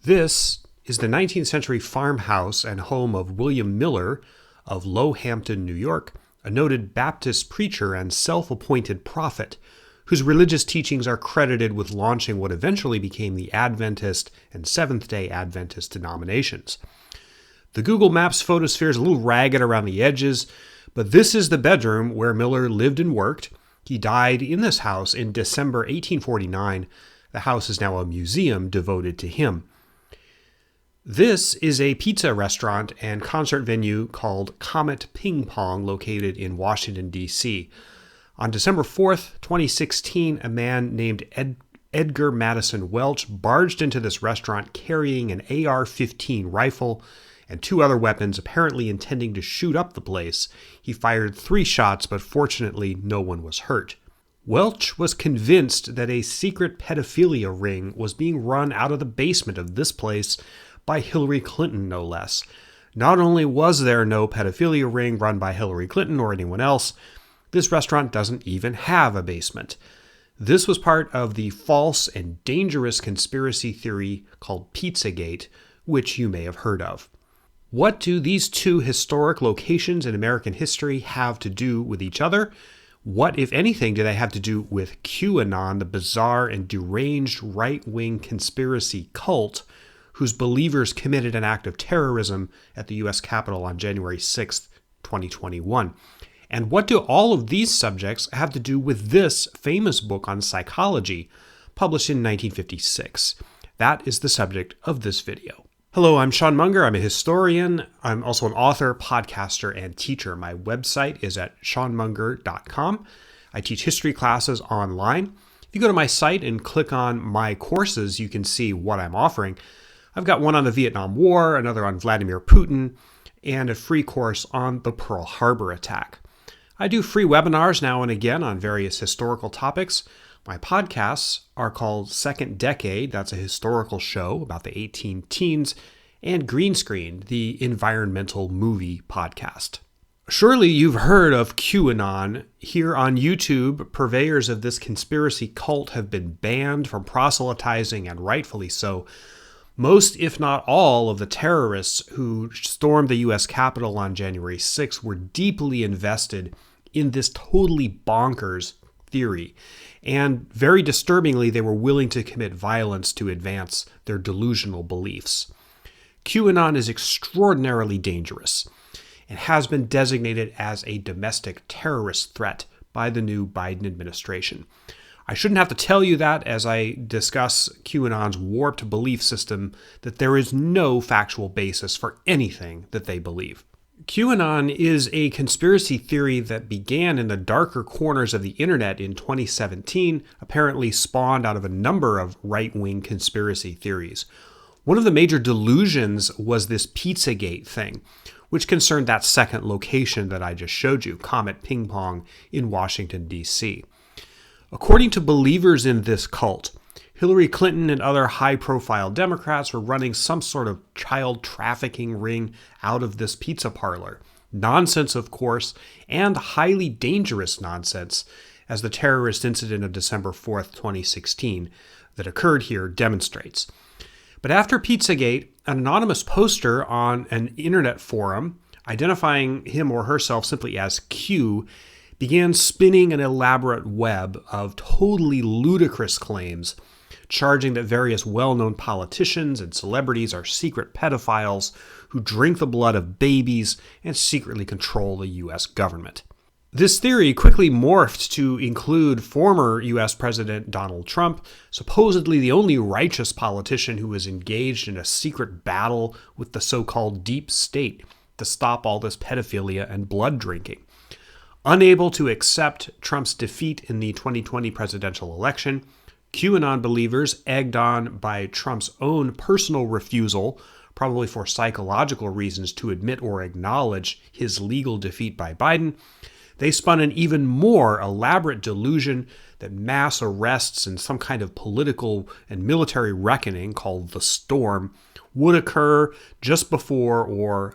This is the 19th century farmhouse and home of William Miller of Lowhampton, New York, a noted Baptist preacher and self-appointed prophet, whose religious teachings are credited with launching what eventually became the Adventist and Seventh-day Adventist denominations. The Google Maps photosphere is a little ragged around the edges, but this is the bedroom where Miller lived and worked. He died in this house in December 1849. The house is now a museum devoted to him. This is a pizza restaurant and concert venue called Comet Ping Pong, located in Washington, D.C. On December 4th, 2016, a man named Edgar Madison Welch barged into this restaurant carrying an AR-15 rifle and two other weapons, apparently intending to shoot up the place. He fired 3 shots, but fortunately no one was hurt. Welch was convinced that a secret pedophilia ring was being run out of the basement of this place by Hillary Clinton, no less. Not only was there no pedophilia ring run by Hillary Clinton or anyone else, this restaurant doesn't even have a basement. This was part of the false and dangerous conspiracy theory called Pizzagate, which you may have heard of. What do these two historic locations in American history have to do with each other? What, if anything, do they have to do with QAnon, the bizarre and deranged right-wing conspiracy cult whose believers committed an act of terrorism at the U.S. Capitol on January 6, 2021? And what do all of these subjects have to do with this famous book on psychology, published in 1956? That is the subject of this video. Hello, I'm Sean Munger. I'm a historian. I'm also an author, podcaster, and teacher. My website is at seanmunger.com. I teach history classes online. If you go to my site and click on my courses, you can see what I'm offering. I've got one on the Vietnam War, another on Vladimir Putin, and a free course on the Pearl Harbor attack. I do free webinars now and again on various historical topics. My podcasts are called Second Decade, that's a historical show about the 18 teens, and Green Screen, the environmental movie podcast. Surely you've heard of QAnon. Here on YouTube, purveyors of this conspiracy cult have been banned from proselytizing, and rightfully so. Most, if not all, of the terrorists who stormed the U.S. Capitol on January 6 were deeply invested in this totally bonkers theory. And very disturbingly, they were willing to commit violence to advance their delusional beliefs. QAnon is extraordinarily dangerous and has been designated as a domestic terrorist threat by the new Biden administration. I shouldn't have to tell you that as I discuss QAnon's warped belief system, that there is no factual basis for anything that they believe. QAnon is a conspiracy theory that began in the darker corners of the internet in 2017, apparently spawned out of a number of right-wing conspiracy theories. One of the major delusions was this Pizzagate thing, which concerned that second location that I just showed you, Comet Ping Pong in Washington, D.C. According to believers in this cult, Hillary Clinton and other high-profile Democrats were running some sort of child trafficking ring out of this pizza parlor. Nonsense, of course, and highly dangerous nonsense, as the terrorist incident of December 4th, 2016 that occurred here demonstrates. But after Pizzagate, an anonymous poster on an internet forum, identifying him or herself simply as Q, began spinning an elaborate web of totally ludicrous claims, charging that various well-known politicians and celebrities are secret pedophiles who drink the blood of babies and secretly control the U.S. government. This theory quickly morphed to include former U.S. President Donald Trump, supposedly the only righteous politician who was engaged in a secret battle with the so-called deep state to stop all this pedophilia and blood drinking. Unable to accept Trump's defeat in the 2020 presidential election, QAnon believers, egged on by Trump's own personal refusal, probably for psychological reasons, to admit or acknowledge his legal defeat by Biden, they spun an even more elaborate delusion that mass arrests and some kind of political and military reckoning called the Storm would occur just before or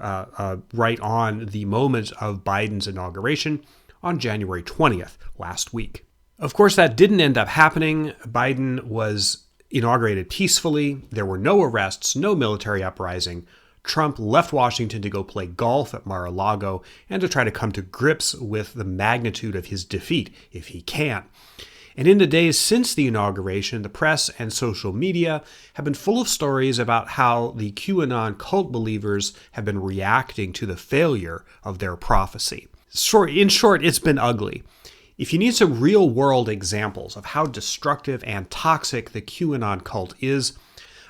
right on the moment of Biden's inauguration on January 20th, last week. Of course, that didn't end up happening. Biden was inaugurated peacefully. There were no arrests, no military uprising. Trump left Washington to go play golf at Mar-a-Lago and to try to come to grips with the magnitude of his defeat, if he can. And in the days since the inauguration, the press and social media have been full of stories about how the QAnon cult believers have been reacting to the failure of their prophecy. In short, it's been ugly. If you need some real-world examples of how destructive and toxic the QAnon cult is,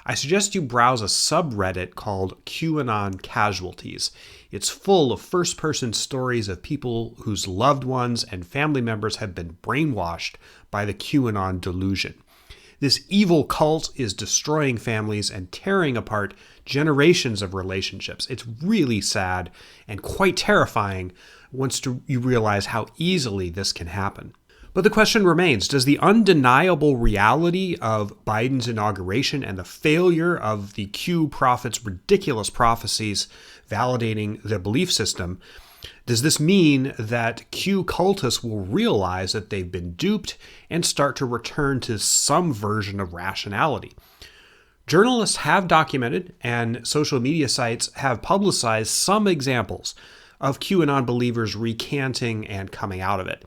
I suggest you browse a subreddit called QAnon Casualties. It's full of first-person stories of people whose loved ones and family members have been brainwashed by the QAnon delusion. This evil cult is destroying families and tearing apart generations of relationships. It's really sad and quite terrifying once you realize how easily this can happen. But the question remains, does the undeniable reality of Biden's inauguration and the failure of the Q prophets' ridiculous prophecies validating the belief system, does this mean that Q cultists will realize that they've been duped and start to return to some version of rationality? Journalists have documented and social media sites have publicized some examples of QAnon believers recanting and coming out of it.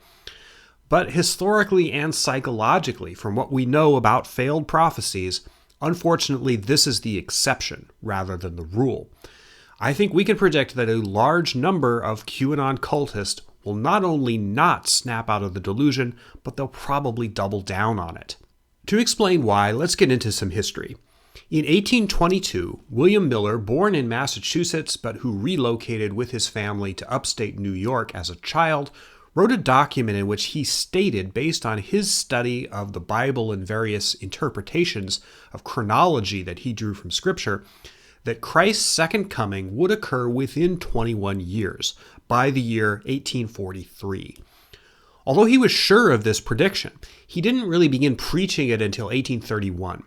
But historically and psychologically, from what we know about failed prophecies, unfortunately, this is the exception rather than the rule. I think we can predict that a large number of QAnon cultists will not only not snap out of the delusion, but they'll probably double down on it. To explain why, let's get into some history. In 1822, William Miller, born in Massachusetts but who relocated with his family to upstate New York as a child, wrote a document in which he stated, based on his study of the Bible and various interpretations of chronology that he drew from Scripture, that Christ's second coming would occur within 21 years, by the year 1843. Although he was sure of this prediction, he didn't really begin preaching it until 1831.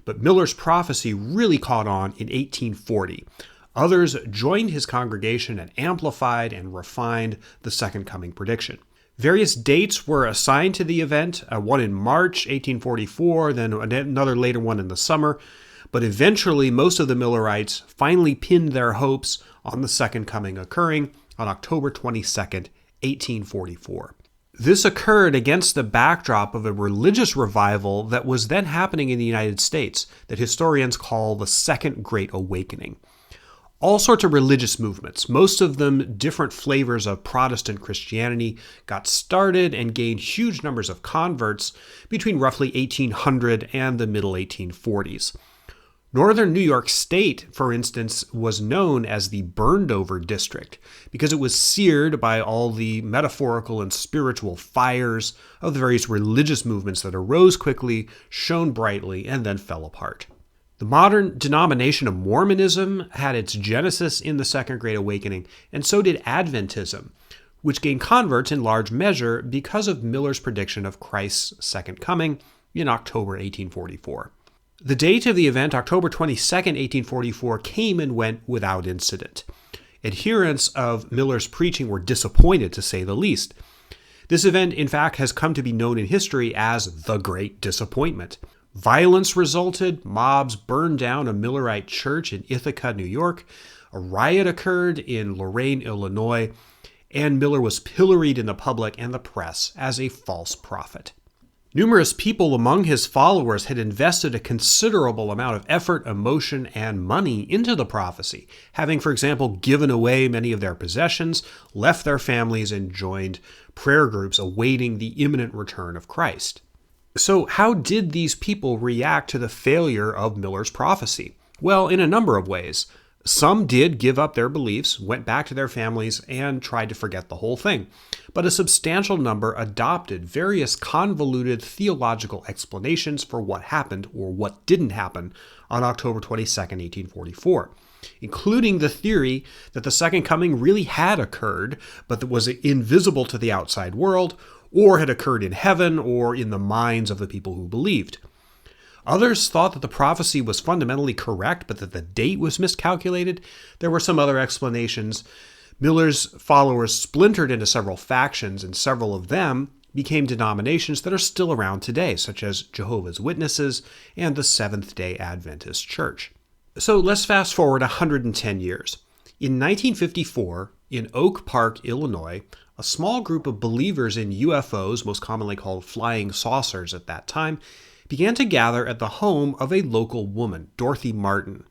But Miller's prophecy really caught on in 1840. Others joined his congregation and amplified and refined the Second Coming prediction. Various dates were assigned to the event, one in March 1844, then another later one in the summer, but eventually most of the Millerites finally pinned their hopes on the Second Coming occurring on October 22nd, 1844. This occurred against the backdrop of a religious revival that was then happening in the United States that historians call the Second Great Awakening. All sorts of religious movements, most of them different flavors of Protestant Christianity, got started and gained huge numbers of converts between roughly 1800 and the middle 1840s. Northern New York State, for instance, was known as the burned-over district because it was seared by all the metaphorical and spiritual fires of the various religious movements that arose quickly, shone brightly, and then fell apart. The modern denomination of Mormonism had its genesis in the Second Great Awakening, and so did Adventism, which gained converts in large measure because of Miller's prediction of Christ's second coming in October 1844. The date of the event, October 22nd, 1844, came and went without incident. Adherents of Miller's preaching were disappointed, to say the least. This event, in fact, has come to be known in history as the Great Disappointment. Violence resulted. Mobs burned down a Millerite church in Ithaca, New York. A riot occurred in Lorain, Illinois, and Miller was pilloried in the public and the press as a false prophet. Numerous people among his followers had invested a considerable amount of effort, emotion, and money into the prophecy, having, for example, given away many of their possessions, left their families, and joined prayer groups awaiting the imminent return of Christ. So how did these people react to the failure of Miller's prophecy? Well, in a number of ways. Some did give up their beliefs, went back to their families, and tried to forget the whole thing. But a substantial number adopted various convoluted theological explanations for what happened or what didn't happen on October 22nd, 1844, including the theory that the Second Coming really had occurred, but that was invisible to the outside world, or had occurred in heaven or in the minds of the people who believed. Others thought that the prophecy was fundamentally correct, but that the date was miscalculated. There were some other explanations. Miller's followers splintered into several factions, and several of them became denominations that are still around today, such as Jehovah's Witnesses and the Seventh-day Adventist Church. So let's fast forward 110 years. In 1954, in Oak Park, Illinois, a small group of believers in UFOs, most commonly called flying saucers at that time, began to gather at the home of a local woman, Dorothy Martin,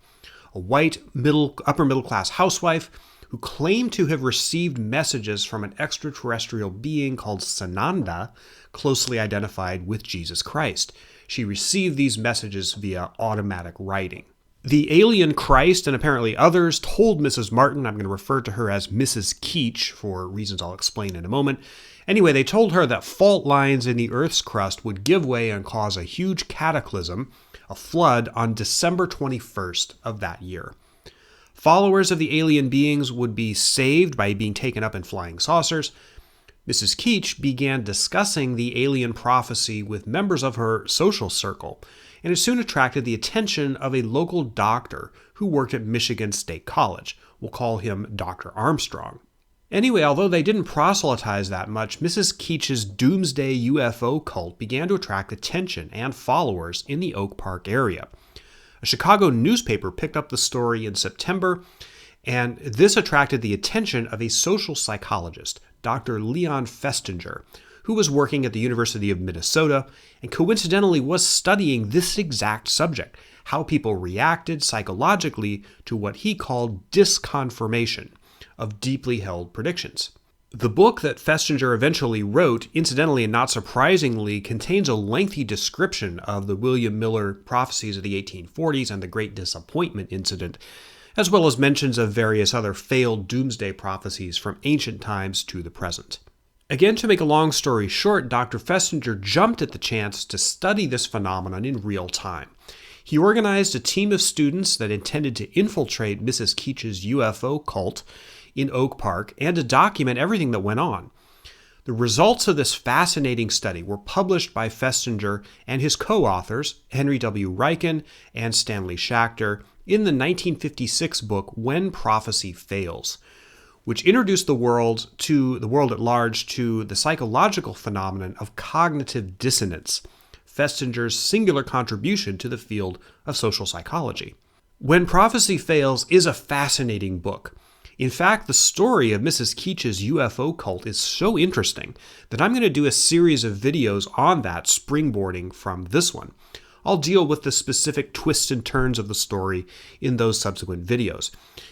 a white upper-middle-class housewife who claimed to have received messages from an extraterrestrial being called Sananda, closely identified with Jesus Christ. She received these messages via automatic writing. The alien Christ and apparently others told Mrs. Martin, I'm going to refer to her as Mrs. Keach for reasons I'll explain in a moment. Anyway, they told her that fault lines in the Earth's crust would give way and cause a huge cataclysm, a flood, on December 21st of that year. Followers of the alien beings would be saved by being taken up in flying saucers. Mrs. Keach began discussing the alien prophecy with members of her social circle, and it soon attracted the attention of a local doctor who worked at Michigan State College. We'll call him Dr. Armstrong. Anyway, although they didn't proselytize that much, Mrs. Keach's doomsday UFO cult began to attract attention and followers in the Oak Park area. A Chicago newspaper picked up the story in September, and this attracted the attention of a social psychologist, Dr. Leon Festinger, who was working at the University of Minnesota and coincidentally was studying this exact subject, how people reacted psychologically to what he called disconfirmation of deeply held predictions. The book that Festinger eventually wrote, incidentally and not surprisingly, contains a lengthy description of the William Miller prophecies of the 1840s and the Great Disappointment incident, as well as mentions of various other failed doomsday prophecies from ancient times to the present. Again, to make a long story short, Dr. Festinger jumped at the chance to study this phenomenon in real time. He organized a team of students that intended to infiltrate Mrs. Keach's UFO cult in Oak Park and to document everything that went on. The results of this fascinating study were published by Festinger and his co-authors, Henry W. Ryken and Stanley Schachter, in the 1956 book When Prophecy Fails, which introduced the world at large to the psychological phenomenon of cognitive dissonance, Festinger's singular contribution to the field of social psychology. When Prophecy Fails is a fascinating book. In fact, the story of Mrs. Keach's UFO cult is so interesting that I'm going to do a series of videos on that, springboarding from this one. I'll deal with the specific twists and turns of the story in those subsequent videos.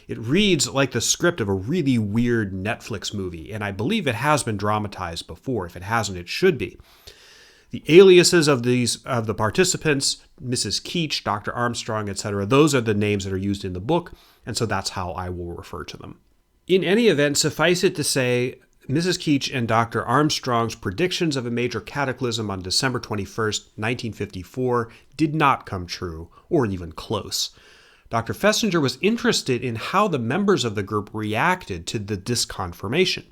It reads like the script of a really weird Netflix movie, and I believe it has been dramatized before. If it hasn't, it should be. The aliases of the participants, Mrs. Keach, Dr. Armstrong, etc., those are the names that are used in the book, and so that's how I will refer to them. In any event, suffice it to say, Mrs. Keach and Dr. Armstrong's predictions of a major cataclysm on December 21st, 1954 did not come true, or even close. Dr. Festinger was interested in how the members of the group reacted to the disconfirmation.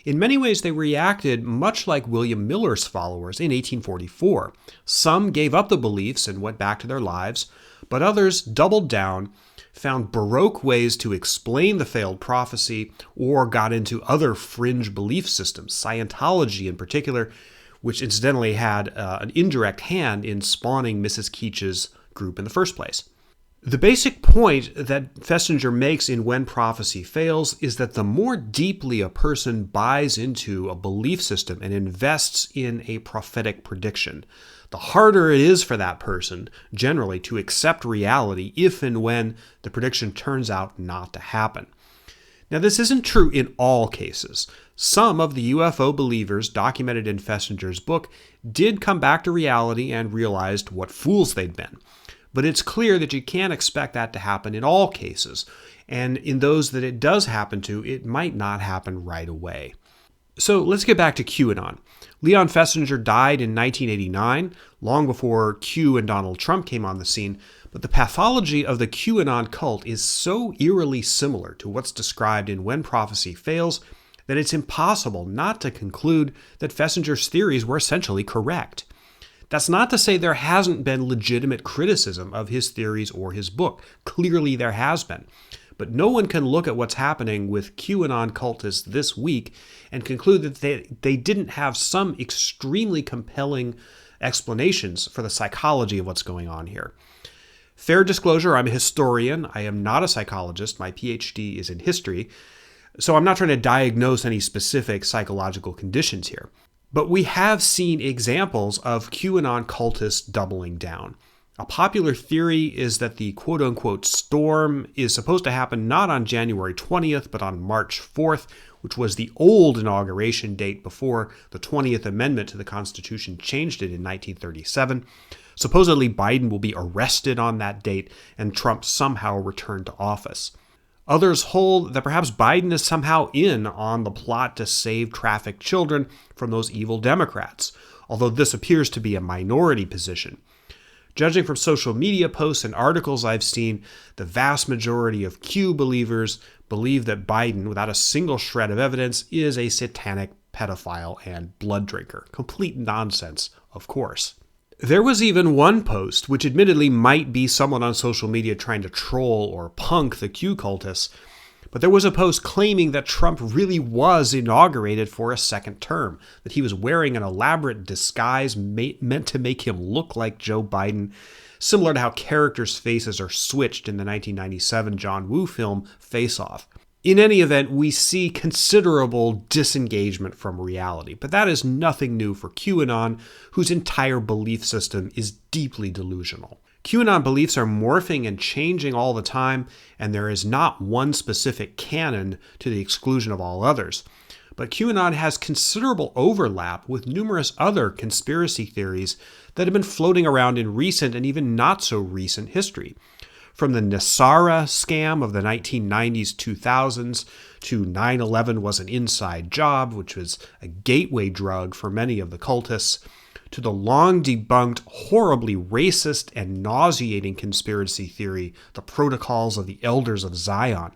In many ways, they reacted much like William Miller's followers in 1844. Some gave up the beliefs and went back to their lives, but others doubled down, found Baroque ways to explain the failed prophecy, or got into other fringe belief systems, Scientology in particular, which incidentally had an indirect hand in spawning Mrs. Keach's group in the first place. The basic point that Festinger makes in When Prophecy Fails is that the more deeply a person buys into a belief system and invests in a prophetic prediction, the harder it is for that person, generally, to accept reality if and when the prediction turns out not to happen. Now, this isn't true in all cases. Some of the UFO believers documented in Festinger's book did come back to reality and realized what fools they'd been. But it's clear that you can't expect that to happen in all cases, and in those that it does happen to, it might not happen right away. So let's get back to QAnon. Leon Festinger died in 1989, long before Q and Donald Trump came on the scene, but the pathology of the QAnon cult is so eerily similar to what's described in When Prophecy Fails that it's impossible not to conclude that Festinger's theories were essentially correct. That's not to say there hasn't been legitimate criticism of his theories or his book. Clearly there has been. But no one can look at what's happening with QAnon cultists this week and conclude that they didn't have some extremely compelling explanations for the psychology of what's going on here. Fair disclosure, I'm a historian. I am not a psychologist. My PhD is in history. So I'm not trying to diagnose any specific psychological conditions here. But we have seen examples of QAnon cultists doubling down. A popular theory is that the quote-unquote storm is supposed to happen not on January 20th, but on March 4th, which was the old inauguration date before the 20th Amendment to the Constitution changed it in 1937. Supposedly, Biden will be arrested on that date and Trump somehow returned to office. Others hold that perhaps Biden is somehow in on the plot to save trafficked children from those evil Democrats, although this appears to be a minority position. Judging from social media posts and articles I've seen, the vast majority of Q believers believe that Biden, without a single shred of evidence, is a satanic pedophile and blood drinker. Complete nonsense, of course. There was even one post, which admittedly might be someone on social media trying to troll or punk the Q cultists, but there was a post claiming that Trump really was inaugurated for a second term, that he was wearing an elaborate disguise meant to make him look like Joe Biden, similar to how characters' faces are switched in the 1997 John Woo film Face Off. In any event, we see considerable disengagement from reality, but that is nothing new for QAnon, whose entire belief system is deeply delusional. QAnon beliefs are morphing and changing all the time, and there is not one specific canon to the exclusion of all others. But QAnon has considerable overlap with numerous other conspiracy theories that have been floating around in recent and even not so recent history. From the Nasara scam of the 1990s, 2000s, to 9/11 was an inside job, which was a gateway drug for many of the cultists, to the long-debunked, horribly racist and nauseating conspiracy theory, the Protocols of the Elders of Zion,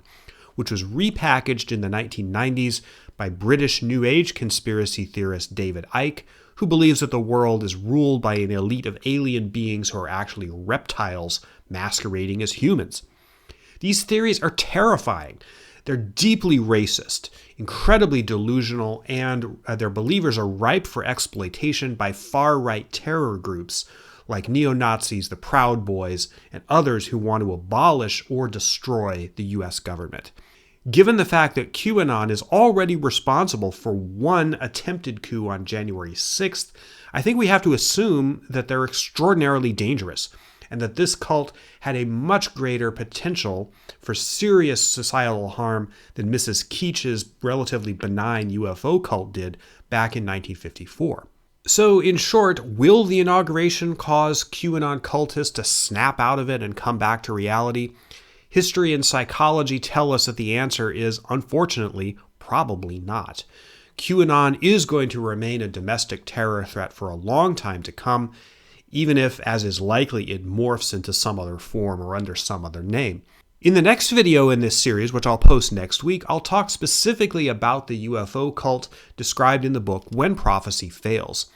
which was repackaged in the 1990s by British New Age conspiracy theorist David Icke, who believes that the world is ruled by an elite of alien beings who are actually reptiles masquerading as humans. These theories are terrifying. They're deeply racist, incredibly delusional, and their believers are ripe for exploitation by far-right terror groups like neo-Nazis, the Proud Boys, and others who want to abolish or destroy the U.S. government. Given the fact that QAnon is already responsible for one attempted coup on January 6th, I think we have to assume that they're extraordinarily dangerous, and that this cult had a much greater potential for serious societal harm than Mrs. Keach's relatively benign UFO cult did back in 1954. So, in short, will the inauguration cause QAnon cultists to snap out of it and come back to reality? History and psychology tell us that the answer is, unfortunately, probably not. QAnon is going to remain a domestic terror threat for a long time to come, even if, as is likely, it morphs into some other form or under some other name. In the next video in this series, which I'll post next week, I'll talk specifically about the UFO cult described in the book When Prophecy Fails,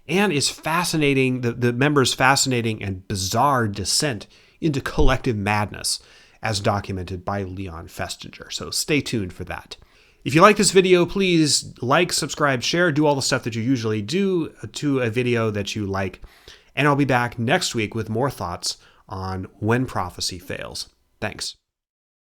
and its fascinating, the members' fascinating and bizarre descent into collective madness, as documented by Leon Festinger. So stay tuned for that. If you like this video, please like, subscribe, share, do all the stuff that you usually do to a video that you like. And I'll be back next week with more thoughts on When Prophecy Fails. Thanks.